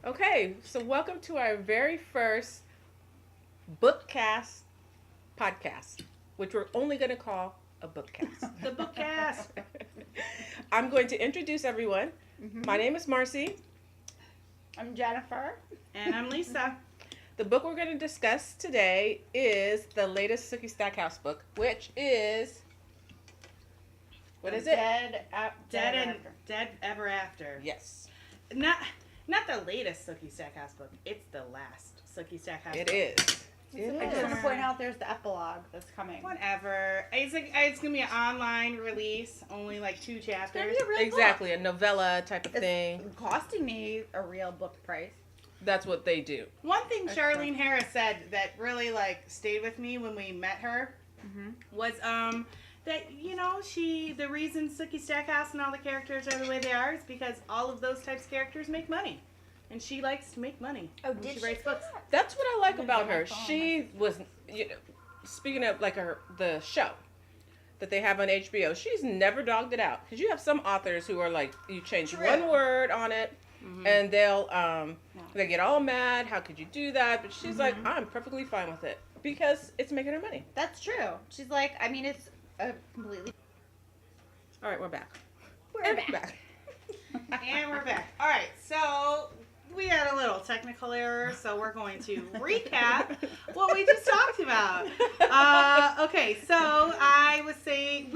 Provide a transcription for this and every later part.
Okay, so welcome to our very first BookCast podcast, which we're only going to call a BookCast. The BookCast. I'm going to introduce everyone. My name is Marcy. I'm Jennifer. And I'm Lisa. The book we're going to discuss today is the latest Sookie Stackhouse book, which is... What is it? Dead Ever After. Yes. Not the latest Sookie Stackhouse book. It's the last Sookie Stackhouse book. It is. I just want to point out there's the epilogue that's coming. Whatever. It's going to be an online release, only like 2 chapters. It's gonna be a real Exactly, a novella type of It's thing. costing me a real book price. That's what they do. One thing Charlene Harris said that really stayed with me when we met her was that the reason Sookie Stackhouse and all the characters are the way they are is because all of those types of characters make money, and she likes to make money. Oh, when she writes books. That's what I like I'm about gonna her. get my phone. She was, speaking of the show that they have on HBO, she's never dogged it out. Because you have some authors who are like, you change True. one word on it, and they get all mad. How could you do that? But she's like, I'm perfectly fine with it because it's making her money. That's true. She's like, I mean, it's a completely... All right, we're back. We're back. And we're back. All right, so we had a little technical error, so we're going to recap what we just talked about. Okay, so I was saying,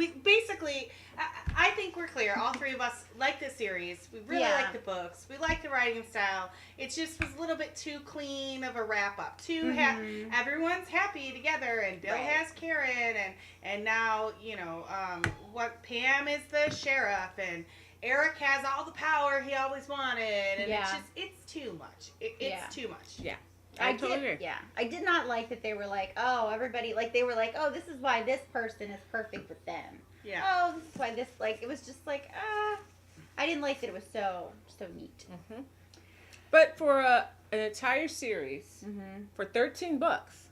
I think we're clear. All 3 of us like this series. We really like the books. We like the writing style. It just was a little bit too clean of a wrap-up. Everyone's happy together, and Bill has Karen, and now, what Pam is the sheriff, and Eric has all the power he always wanted, and it's too much. It's too much. Yeah. I totally agree. Yeah. I did not like that they were like, oh, everybody, they were like, oh, this is why this person is perfect with them. Yeah. Oh, this is why this, it was just like, I didn't like that it was so neat. But for an entire series, for 13 books,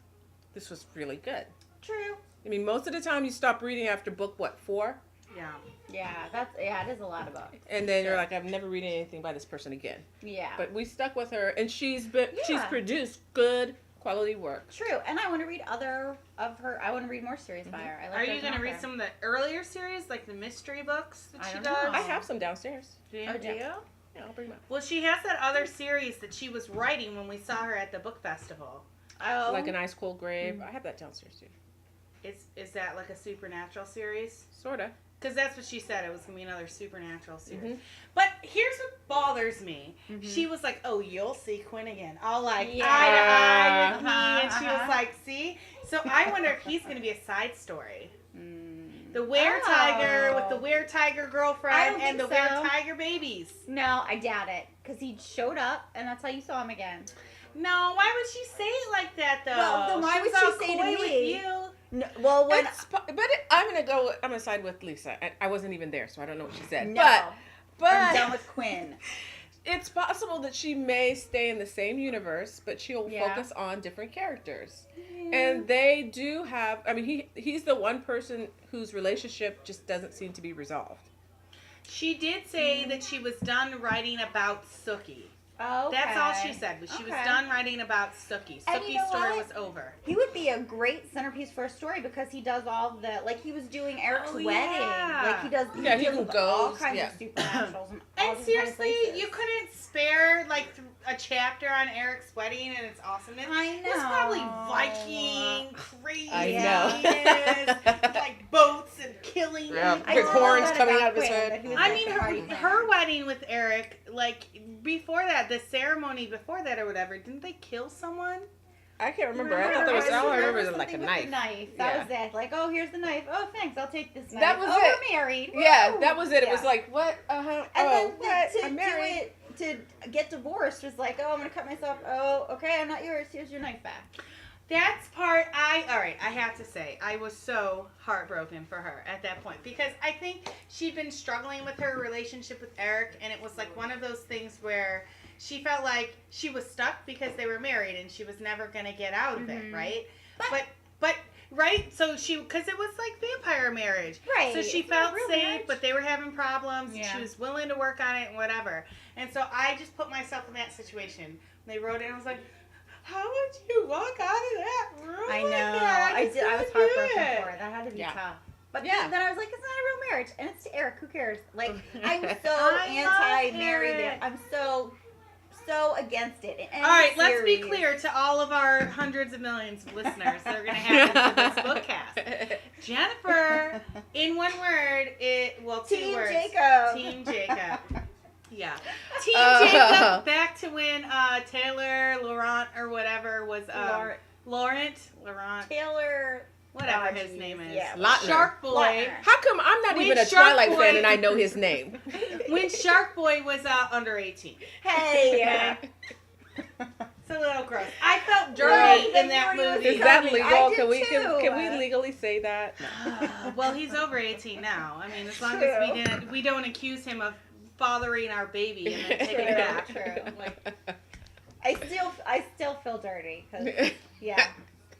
this was really good. True. I mean, most of the time you stop reading after book, 4? Yeah. Yeah, it is a lot of books. And then you're like, I've never read anything by this person again. Yeah. But we stuck with her, and she's produced good quality work. True, and I want to read I want to read more series by her. I like Are you going to read some of the earlier series, like the mystery books that she don't does? know. I have some downstairs. Oh, do you? Yeah, I'll bring them up. Well, she has that other series that she was writing when we saw her at the book festival. Oh. Like an Ice Cold Grave. I have that downstairs, too. Is that like a supernatural series? Sort of. Because that's what she said. It was going to be another supernatural series. But here's what bothers me. She was like, oh, you'll see Quinn again. All eye to eye with me. And she was like, see? So I wonder if he's going to be a side story. The were-tiger with the were-tiger girlfriend and the were-tiger babies. No, I doubt it. Because he showed up, and that's how you saw him again. No, why would she say it like that, though? Well, then why was would she all say to coy me? with you? No, well, when... I'm going to side with Lisa. I wasn't even there, so I don't know what she said. No. But I'm done with Quinn. It's possible that she may stay in the same universe, but she'll focus on different characters. And they do have, I mean, he's the one person whose relationship just doesn't seem to be resolved. She did say that she was done writing about Sookie. Oh, okay. That's all she said. Was she was done writing about Sookie. Sookie's story was over. He would be a great centerpiece for a story because he does all the he was doing Eric's wedding. Yeah. He does. Yeah, he can go all kinds of supernaturals and all And these seriously, kind of places. you couldn't spare a chapter on Eric's wedding and its awesomeness. I know. It was probably Viking crazy. I know. like boats and killing. Yeah, people. big horns coming out of his head. I mean, her wedding with Eric, before that, the ceremony before that or whatever, didn't they kill someone? I can't remember. I thought there was, all I remember was like a something knife. with the knife. That was it. Like, oh, here's the knife. Oh, thanks. I'll take this knife. That was it. We're married. Yeah, Woo! that was it. It Yeah. was like, what? And oh, then what? to I'm do married. it, to get divorced was like, oh, I'm going to cut myself. Oh, okay, I'm not yours. Here's your knife back. That's part I have to say, I was so heartbroken for her at that point because I think she'd been struggling with her relationship with Eric, and it was like one of those things where she felt like she was stuck because they were married and she was never going to get out of it, right? But Right? So because it was like vampire marriage. Right. So she It's not felt real safe, marriage. but they were having problems. Yeah. She was willing to work on it and whatever. And so I just put myself in that situation. They wrote it and I was like, how would you walk out of that room? I know. I I was heartbroken for it. That had to be Yeah. tough. But Yeah. then I was like, it's not a real marriage. And it's to Eric. Who cares? Like, I'm so I love anti-married. Eric. I'm so against it. In any All right, let's be series. clear to all of our hundreds of millions of listeners that are going to have into this bookcast. Jennifer, in one word, two Team words. Jacob. Team Jacob. Yeah. Team Jacob, back to when Taylor, Laurent, or whatever was, Laurent, Taylor. whatever Oh, his geez, name is. yeah. Lautner. Shark Boy. Lautner. How come I'm not When even a Shark Twilight Boy- fan and I know his name? When Shark Boy was under 18. Hey. It's a little gross. I felt Well, dirty then in that you were movie. Is that I legal? did Can we too. can we legally say that? Well, he's over 18 now. I mean, as long as we don't accuse him of fathering our baby and then taking it back. True. Like, I still feel dirty because yeah.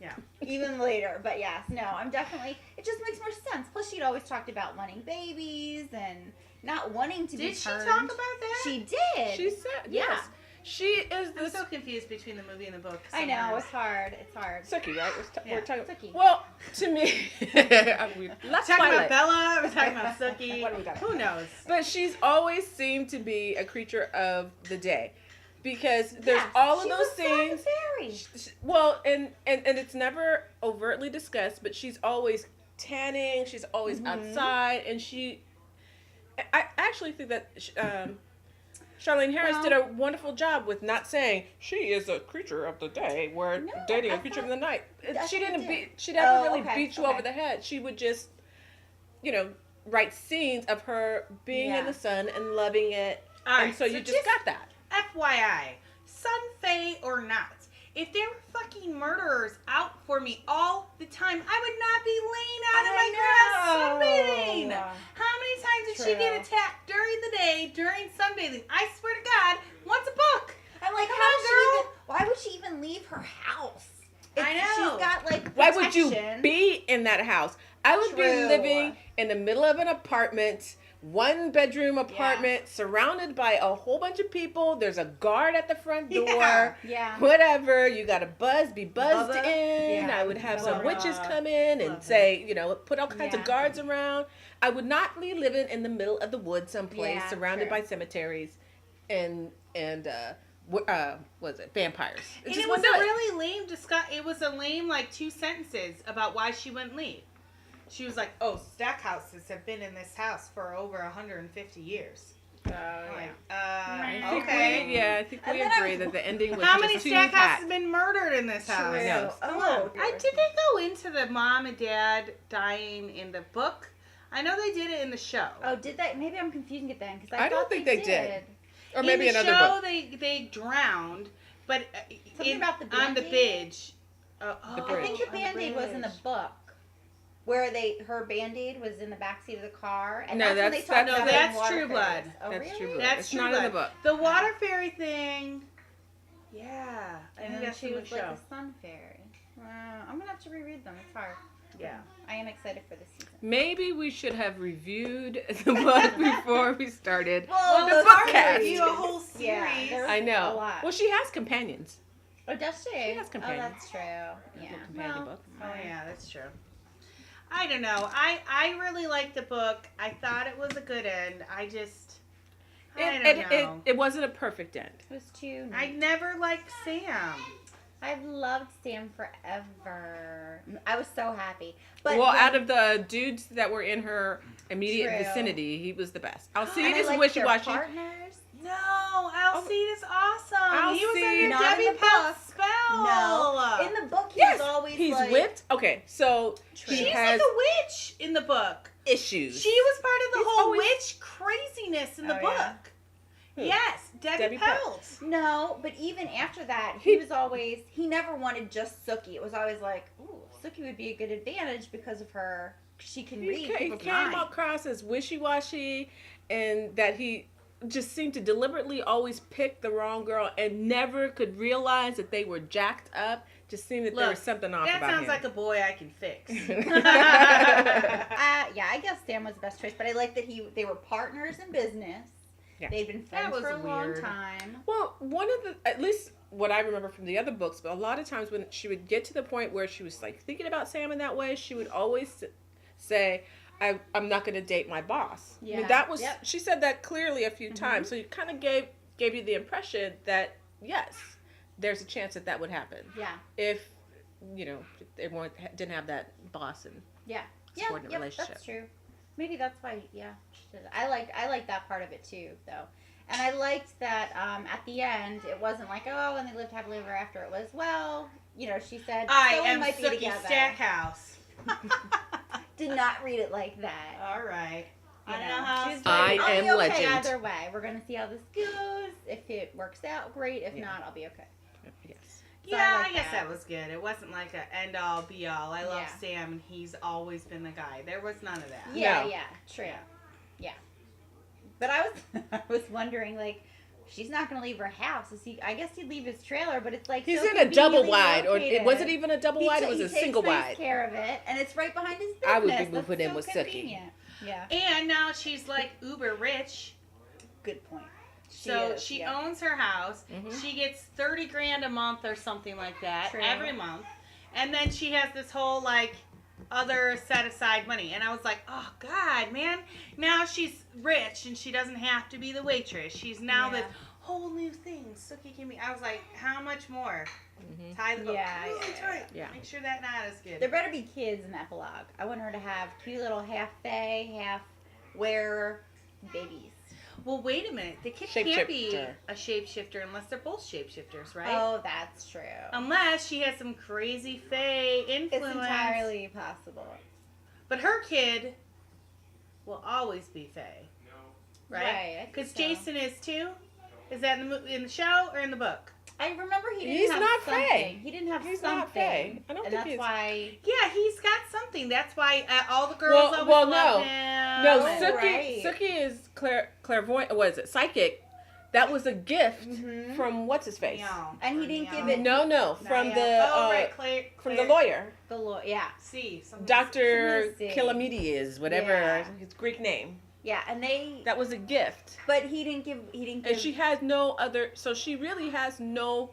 Yeah. Even later, but yes, no, I'm definitely. It just makes more sense. Plus, she'd always talked about wanting babies and not wanting to be Did she turned. talk about that? She did. She said Yeah. yes. She is I'm this so confused between the movie and the book. I know sometimes. it's hard. It's hard. Sookie, right? We're talking. Sookie. Well, to me, let's Talking Twilight. about Bella, we're talking about Sookie. What are we talking Who knows? But she's always seemed to be a creature of the day, because there's Yes, all of she those was things. Fairy. Well, and it's never overtly discussed, but she's always tanning. She's always outside, and I actually think that Charlene Harris did a wonderful job with not saying she is a creature of the day. We're No, dating a I creature of thought- the night. Yes, She she didn't did. beat. She never really okay, beat you okay. over the head. She would just, write scenes of her being in Yeah. the sun and loving it, All right, and so you just got that. FYI, Sun, Fae, or not, if there were fucking murderers out for me all the time, I would not be laying out in my grass sunbathing. How many times did she get True. attacked during the day during sunbathing? I swear to God, once a book. I'm like, Come how on, does she girl. even? Why would she even leave her house? I know. She's got like Why would you protection. be in that house? I would be True. living in the middle of an apartment, 1-bedroom apartment, surrounded by a whole bunch of people. There's a guard at the front door. Yeah. Yeah. Whatever. You got to be buzzed Bubba. in. Yeah. I would have some Bubba. witches come in and Love say, put all kinds Yeah. of guards around. I would not be living in the middle of the woods someplace, Yeah, surrounded true. by cemeteries and was it vampires? And just it was wouldn't a do it. really lame it was a lame 2 sentences about why she wouldn't leave. She was like, "Oh, Stackhouses have been in this house for over 150 years." Oh, Like, I think okay. I think And we then I agree was- that the ending was How just many too Stackhouses pat. have been murdered in this house? True. Yeah. Oh, Did they go into the mom and dad dying in the book? I know they did it in the show. Oh, did they? Maybe I'm confusing it then because I don't thought think they did. Or maybe in the another show, book. they drowned, but Something about the on the Band-Aid? bridge. The I think the on Band-Aid was in the bridge. book. Where her Band-Aid was in the backseat of the car. And No, that's when they that's- talked no, about that's it in Water True Blood. Fairies. Oh, That's really? True Blood. That's It's True not in the Blood. book. The water fairy thing. Yeah, I And think then that's she in the was show. like a sun fairy. I'm gonna have to reread them. It's hard. Yeah. I am excited for this season. Maybe we should have reviewed the book before we started. Well, the it's hard bookcast. to review a whole series. Yeah, there's I a know. lot. Well, she has companions. Oh, does she? has Oh, companions. that's true. Yeah. companion Well, book. Oh yeah, that's true. I don't know. I really liked the book. I thought it was a good end. I don't know. It wasn't a perfect end. it was too. I never liked Sam. I've loved Sam forever. I was so happy. But Well, when- out of the dudes that were in her immediate True. vicinity, he was the best. and Alcide I is liked their wishy-washy. partners. No, Alcide is awesome. He was Alcide. under Not in Debbie the Pell's book. spell. No, in the book, Yes, he's always he's like, whipped. Okay, so True. he She's has like a witch in the book. issues. She was part of the He's whole always- witch craziness in the Oh, book. yeah? Who? Yes, Debbie Debbie Pelt. No, but even after that, He- he never wanted just Sookie. It was always like, ooh, Sookie would be a good advantage because of her. She can He read came people's came minds. across as wishy-washy, and that he just seemed to deliberately always pick the wrong girl and never could realize that they were jacked up just seemed that there was something off about him. That sounds like a boy I can fix. Yeah, I guess Sam was the best choice, but I like that they were partners in business. Yeah. They'd been friends for a long time. Well, one of the, at least what I remember from the other books, but a lot of times when she would get to the point where she was like thinking about Sam in that way, she would always say, I'm not going to date my boss. Yeah. I mean, that was, she said that clearly a few times. So it kind of gave you the impression that, yes, there's a chance that would happen. Yeah. If, they didn't have that boss and subordinate relationship. That's true. Maybe that's why, she did it. I like that part of it too, though. And I liked that at the end, it wasn't like, oh, and they lived happily ever after. It was, well, she said, I am might be Sookie together. Stackhouse. Did not read it like that. All right. I I know. know how. I am okay legend. Either way, we're gonna see how this goes. If it works out, great. If not, I'll be okay. Yes. So Yeah, I I guess that was good. It wasn't like an end all be all. I love Yeah. Sam, and he's always been the guy. There was none of that. Yeah, No. yeah, true. Yeah. But I was wondering, like, she's not gonna leave her house. I guess he'd leave his trailer, but it's like He's so in a double conveniently wide, or located. it wasn't even a double wide. It was He a takes single nice wide. care of it, and it's right behind his business. I would be That's moving in so with convenient. Yeah. And now she's like uber rich. Good point. She owns her house. Mhm. She gets $30,000 a month or something like that True. every month, and then she has this whole like other set aside money. And I was like, oh God, man! Now she's rich and she doesn't have to be the waitress. She's now this whole new thing. Sookie can be. I was like, how much more? Mm-hmm. Tie the book really tight. Yeah. Make sure that knot is good. There better be kids in that vlog. I want her to have cute little half fae, half wearer babies. Well, wait a minute. The kid can't be a shapeshifter unless they're both shapeshifters, right? Oh, that's true. Unless she has some crazy fae influence. It's entirely possible. But her kid will always be fae. Right? Because Jason is too? Is that in the show or in the book? I remember he didn't He's have not something. fae. He didn't have He's something. not fae. I don't and think that's he's... why... Yeah, he's got something. That's why all the girls always love him. No, Oh, right. Sookie is clairvoyant. What is it? Psychic. That was a gift from what's his face. And he didn't give it... No, from the from the lawyer. The lawyer, yeah. Dr. C. Kilomedes, whatever his Greek name. Yeah, and that was a gift. But he didn't give... And she has no other... So she really has no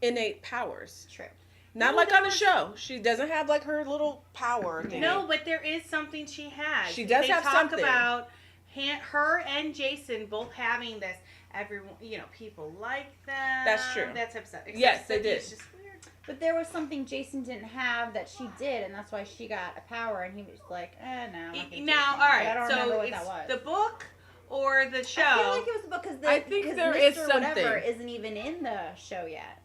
innate powers. True. Not like on the show. She doesn't have like her little power thing. No, but there is something she has. She does have something. They talk about her and Jason both having this. Everyone, people like them. That's true. That's upsetting. Yes, they did. It's just weird. But there was something Jason didn't have that she did, and that's why she got a power, and he was like, no. Now, all right, I don't so remember what it's that was. the book or the show? I feel like it was the book because I think there Mr. is something. Whatever isn't even in the show yet.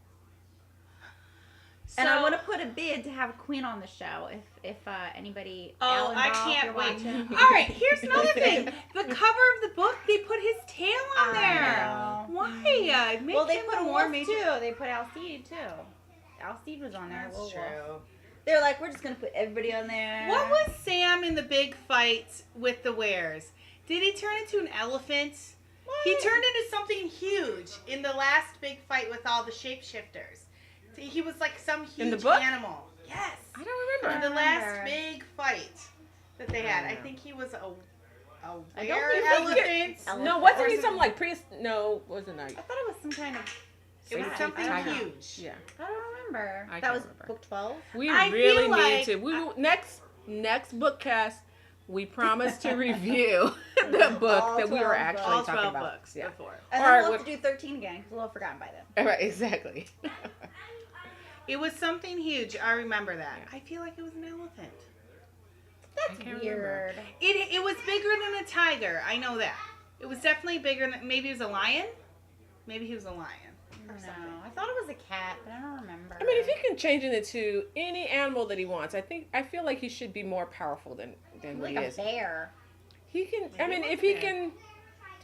So, And I want to put a bid to have a queen on the show if anybody. Oh, Ellen I Ball, if can't you're wait. watching. All right, here's another thing. The cover of the book, they put his tail on there. I know. Why? Well, they put a wolf too. They put Alcide too. Alcide was on there. That's Wolf. true. They're like, we're just gonna put everybody on there. What was Sam in the big fight with the Wares? Did he turn into an elephant? What? He turned into something huge in the last big fight with all the shapeshifters. He was like some huge In the book? animal. Yes. I don't remember. In the last big fight that they had. I think he was a I don't were think elephant. No, wasn't he Or some like priest? No, wasn't I? I thought it was some kind of. It was I something don't know. huge. Yeah. I don't remember. I that can't was remember. book 12. We I really feel need like- to. We will, next bookcast. We promise to review the book All that we were 12 actually All talking 12 about. books Yeah. before. And Or then we'll what- have to do 13 again because we'll have forgotten by then. Right, exactly. It was something huge. I remember that. I feel like it was an elephant. That's can't weird. It was bigger than a tiger. I know that. It was definitely bigger than, maybe it was a lion? Maybe he was a lion. I don't know. I thought it was a cat, but I don't remember. I mean, if he can change it into any animal that he wants, I feel like he should be more powerful than what like he a is. bear. He can. I Maybe mean, it if was he a bear. can.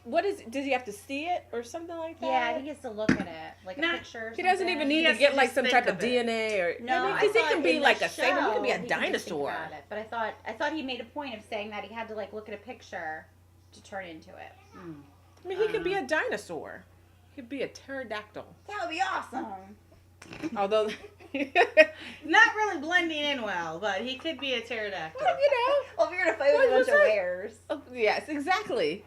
What is? Does he have to see it or something like that? Yeah, I think he has to look at it, like Not- a picture. Or He doesn't something. even need He to has get to like just some think type of of it. DNA or No, because he I can thought be in like the a saber. He could be a show, he can just think dinosaur. about it. But I thought he made a point of saying that he had to like look at a picture to turn into it. I mean, he could be a dinosaur. He could be a pterodactyl. That would be awesome. Although Not really blending in well, but he could be a pterodactyl. Well, Well, if you're gonna fight with a bunch of bears. Oh, yes, exactly.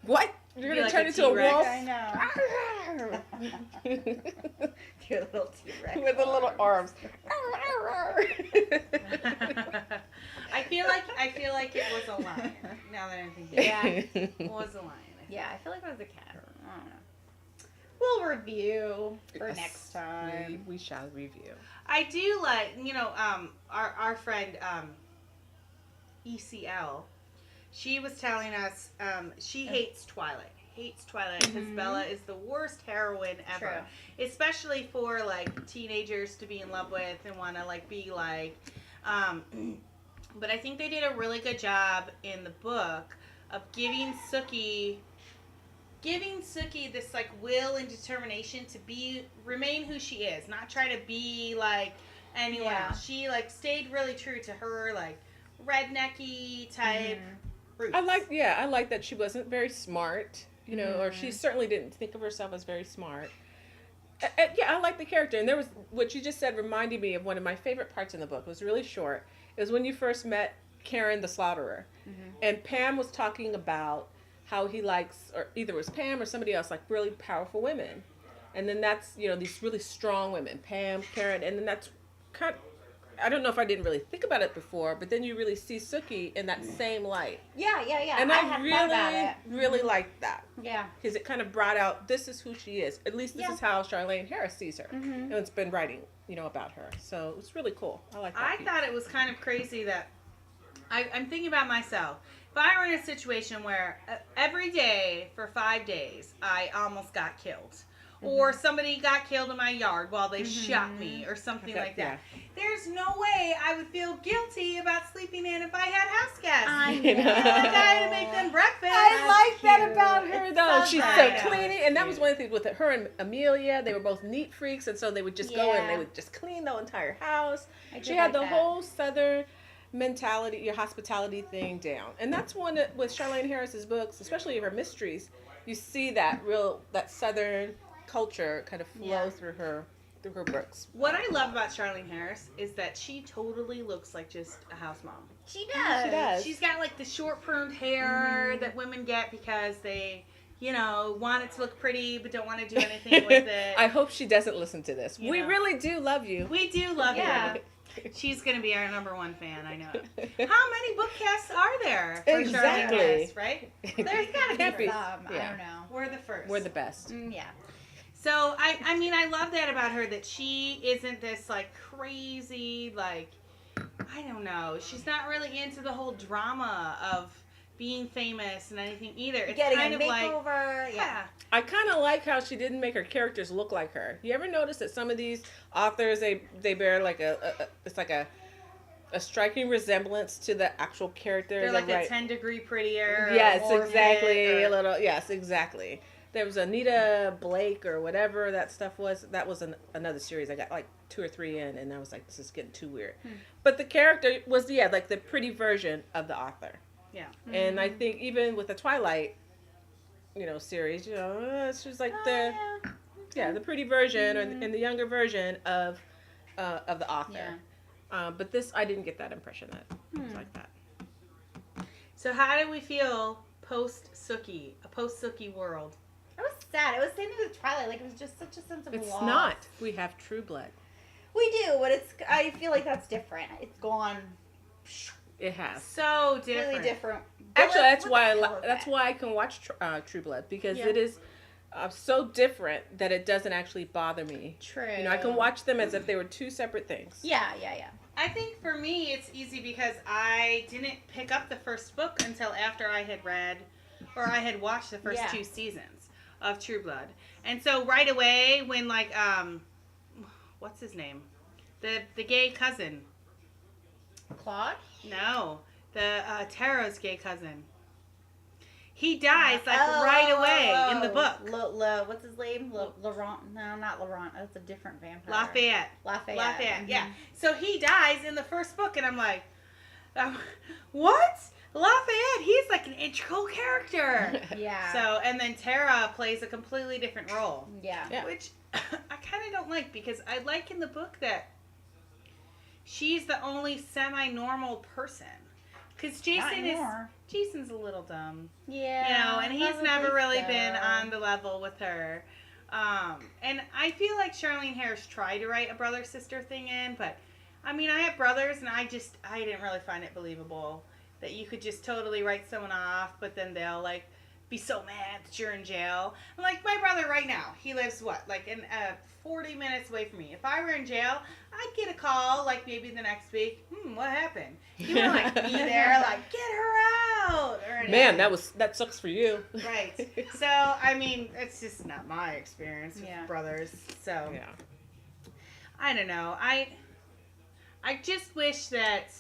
What? You're gonna like turn a into a T-Rex. wolf? I know. Your little T-Rex. With the little arms. I feel like it was a lion. Now that I'm thinking, it was a lion. Yeah, I feel like it was a cat. I don't know. We'll review for Yes, next time. We shall review. I do like, our friend ECL. She was telling us she hates Twilight. Because Bella is the worst heroine ever. True. Especially for like teenagers to be in love with and want to like be like. But I think they did a really good job in the book of giving Sookie this like will and determination to remain who she is, not try to be like anyone else. She like stayed really true to her like rednecky type roots. I like that she wasn't very smart, or she certainly didn't think of herself as very smart. I like the character, and there was what you just said reminded me of one of my favorite parts in the book. It was really short. It was when you first met Karen the Slaughterer, and Pam was talking about how he likes, or either it was Pam or somebody else, like really powerful women. And then that's, these really strong women, Pam, Karen, and then that's kind of, I don't know if I didn't really think about it before, but then you really see Sookie in that same light. Yeah. And I really liked that. Yeah. Because it kind of brought out, this is who she is. At least this is how Charlaine Harris sees her. And it's been writing, about her. So it's really cool. I like that. I thought it was kind of crazy that, I'm thinking about myself. If I were in a situation where every day for 5 days I almost got killed, or somebody got killed in my yard while they shot me, or something like that, there's no way I would feel guilty about sleeping in if I had house guests. I feel like I had to make them breakfast. I like that about her, though. So She's nice. so cleaning, and that was one of the things with her and Amelia. They were both neat freaks, and so they would just go and they would just clean the entire house. She had the whole Southern mentality, your hospitality thing down, and that's one that, with Charlaine Harris's books, especially her mysteries, you see that Southern culture kind of flow through her books. What I love about Charlaine Harris is that she totally looks like just a house mom. She does. She's got like the short pruned hair that women get because they, want it to look pretty but don't want to do anything with it. I hope she doesn't listen to this. We really do love you. We do love you. She's going to be our number one fan, I know. How many bookcasts are there for Charlaine Harris, right? There's got to be some. I don't know. We're the first. We're the best. Yeah. So, I love that about her, that she isn't this, like, crazy, like, I don't know. She's not really into the whole drama of being famous and anything either. It's getting kind a of makeover. like, I kind of like how she didn't make her characters look like her. You ever notice that some of these authors, they bear like it's like a striking resemblance to the actual characters. They're like a 10-degree prettier. Yes, exactly. Yes, exactly. There was Anita Blake or whatever that stuff was. That was another series. I got like 2 or 3 in, and I was like, this is getting too weird. But the character was, like the pretty version of the author. Yeah. And I think even with the Twilight, series, it's just like the pretty version and the younger version of the author. Yeah. But this, I didn't get that impression that it was like that. So how did we feel post-Sookie, a post-Sookie world? It was sad. It was the same thing with Twilight. Like, it was just such a sense of loss. It's not. We have True Blood. We do, but I feel like that's different. It's gone. It has. So different. Really different. Actually, that's why I can watch True Blood, because it is so different that it doesn't actually bother me. True. I can watch them as if they were 2 separate things. Yeah. I think for me it's easy because I didn't pick up the first book until after I had read or I had watched the first 2 seasons of True Blood. And so right away when like what's his name? The gay cousin. Claude? No. The Tara's gay cousin. He dies right away in the book. What's his name? Laurent? No, not Laurent. That's a different vampire. Lafayette. Yeah. So he dies in the first book, and I'm like, what? Lafayette? He's like an integral character. Yeah. So, and then Tara plays a completely different role. Yeah. Which I kind of don't like, because I like in the book that she's the only semi-normal person. Because Jason's a little dumb. Yeah. You know, and he's never really been on the level with her. And I feel like Charlene Harris tried to write a brother-sister thing in, but I mean, I have brothers, and I didn't really find it believable that you could just totally write someone off, but then they'll, like, be so mad that you're in jail. I'm like, my brother right now, he lives, 40 minutes away from me. If I were in jail, I'd get a call, like, maybe the next week. What happened? He would, like, be there, like, get her out. Or anything. Man, that sucks for you. Right. So, I mean, it's just not my experience with brothers. So, yeah. I don't know. I just wish that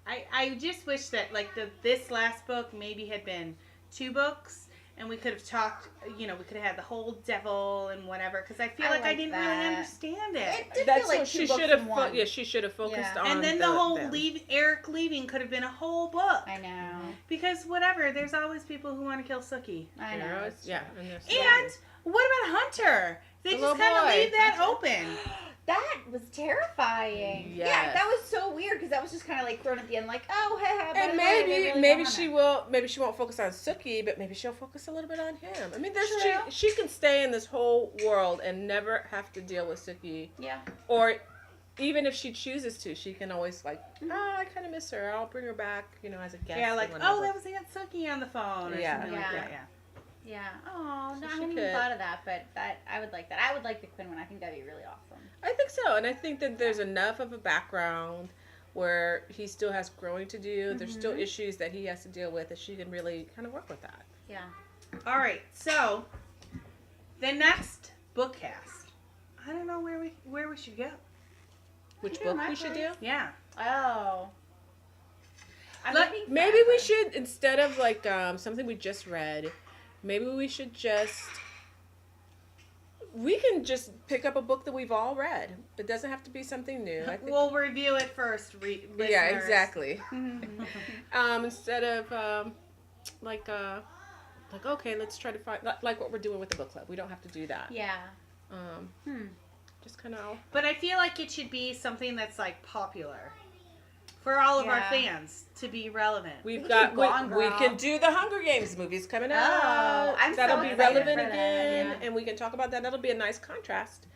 like this last book maybe had been 2 books, and we could have talked, we could have had the whole devil and whatever, because I feel like I didn't really understand it. It did feel like she should have she should have focused on and then the whole Eric leaving could have been a whole book. I know. Because whatever, there's always people who want to kill Sookie. I know. And what about Hunter? They just kind of leave that open. That was terrifying. Yes. Yeah, that was so weird because that was just kind of like thrown at the end, like, oh, hey, and maybe she won't focus on Sookie, but maybe she'll focus a little bit on him. I mean, she can stay in this whole world and never have to deal with Sookie. Yeah. Or even if she chooses to, she can always I kind of miss her. I'll bring her back, as a guest. Yeah, like, oh, that was Aunt Sookie on the phone. Or something like that. Yeah. Yeah. Oh, no, I hadn't even thought of that, but I would like that. I would like the Quinn one. I think that'd be really awesome. I think so, and I think that there's enough of a background where he still has growing to do. Mm-hmm. There's still issues that he has to deal with that she can really kind of work with that. Yeah. All right, so the next bookcast. I don't know where we should go. Which book we should do? Yeah. Oh. Maybe we should, instead of something we just read, maybe we should we can just pick up a book that we've all read. It doesn't have to be something new. I think we'll review it first, listeners. Yeah, exactly. Instead of okay, let's try to find like what we're doing with the book club. We don't have to do that. Yeah. Just kind of. But I feel like it should be something that's popular. For all of our fans to be relevant. We can do the Hunger Games movies coming out. That'll be relevant again, and we can talk about that. That'll be a nice contrast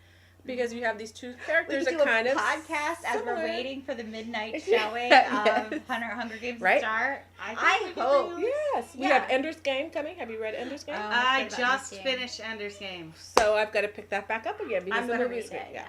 because you have these two characters that kind of podcast as we're waiting for the midnight showing of Hunger Games to start. I hope. Yes, we have Ender's Game coming. Have you read Ender's Game? I just finished Ender's Game, so I've got to pick that back up again because I'm the gonna movie's read it.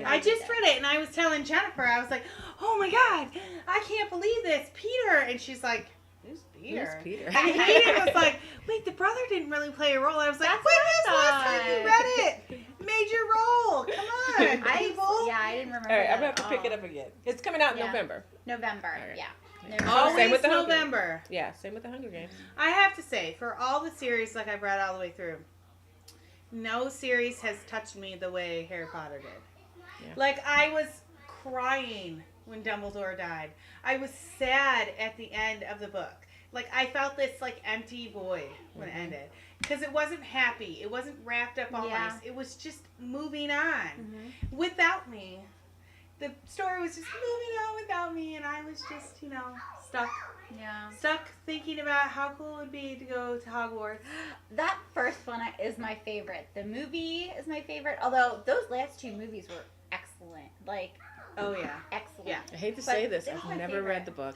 I just read it, and I was telling Jennifer, I was like, oh my God, I can't believe this, Peter. And she's like, who's Peter? Who's Peter? And Peter was like, wait, the brother didn't really play a role. I was like, when was last time you read it? Major role. Come on, people. I didn't remember. All right, I'm going to have to pick it up again. It's coming out in November. November, Always same with the November. Yeah, same with the Hunger Games. I have to say, for all the series I've read all the way through, no series has touched me the way Harry Potter did. Yeah. I was crying when Dumbledore died. I was sad at the end of the book. I felt this empty void when it ended. Because it wasn't happy. It wasn't wrapped up all nice. It was just moving on without me. The story was just moving on without me, and I was just, stuck. Yeah. Stuck thinking about how cool it would be to go to Hogwarts. That first one is my favorite. The movie is my favorite, although those last 2 movies were excellent. Oh yeah. Excellent. Yeah. I hate to say this, I've never read the book.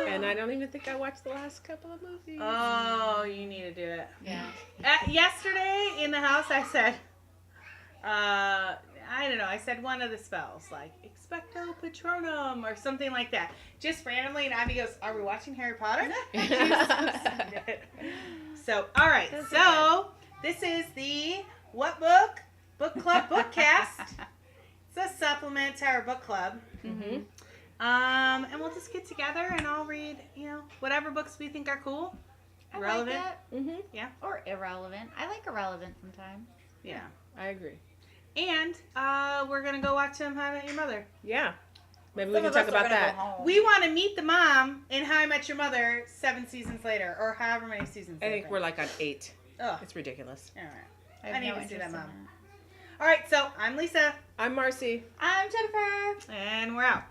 And I don't even think I watched the last couple of movies. Oh, you need to do it. Yeah. Yesterday in the house I said, I don't know, I said one of the spells, Expecto Patronum or something like that. Just randomly, and Abby goes, are we watching Harry Potter? So, all right. So, this is the What Book? Book Club Bookcast. It's a supplement to our book club. Mm-hmm. And we'll just get together and I'll read, whatever books we think are cool. Relevant. Mm-hmm. Yeah. Or irrelevant. I like irrelevant sometimes. Yeah. I agree. And we're going to go watch some How I Met Your Mother. Yeah. Maybe we can talk about that. We want to meet the mom in How I Met Your Mother 7 seasons later, or however many seasons. I think we're on 8. Oh. It's ridiculous. All right. I need to see that mom. That. All right, so I'm Lisa. I'm Marcy. I'm Jennifer. And we're out.